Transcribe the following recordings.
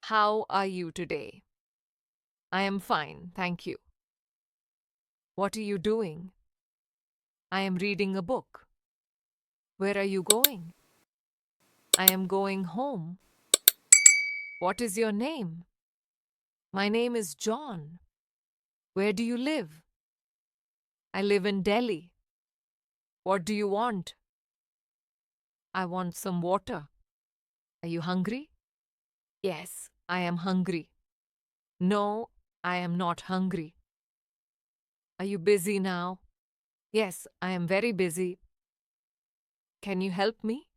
How are you today? I am fine, thank you. What are you doing? I am reading a book. Where are you going? I am going home. What is your name? My name is John. Where do you live? I live in Delhi. What do you want? I want some water. Are you hungry? Yes, I am hungry. No, I am not hungry. Are you busy now? Yes, I am very busy. Can you help me?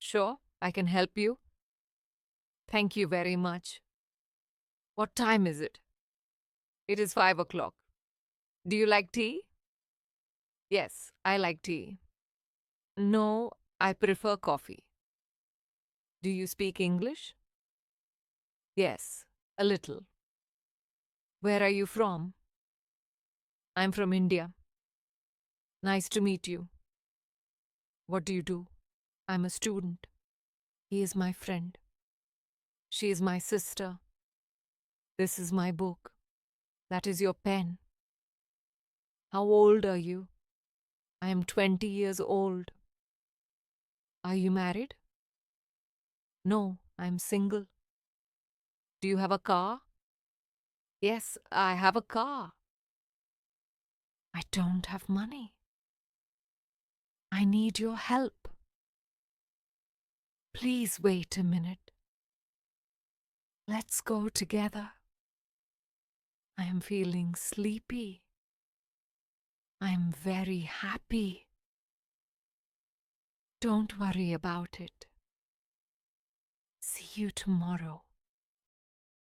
Sure, I can help you. Thank you very much. What time is it? It is 5 o'clock. Do you like tea? Yes, I like tea. No, I prefer coffee. Do you speak English? Yes, a little. Where are you from? I'm from India. Nice to meet you. What do you do? I'm a student. He is my friend. She is my sister. This is my book. That is your pen. How old are you? I am 20 years old. Are you married? No, I'm single. Do you have a car? Yes, I have a car. I don't have money. I need your help. Please wait a minute. Let's go together. I am feeling sleepy. I am very happy. Don't worry about it. See you tomorrow.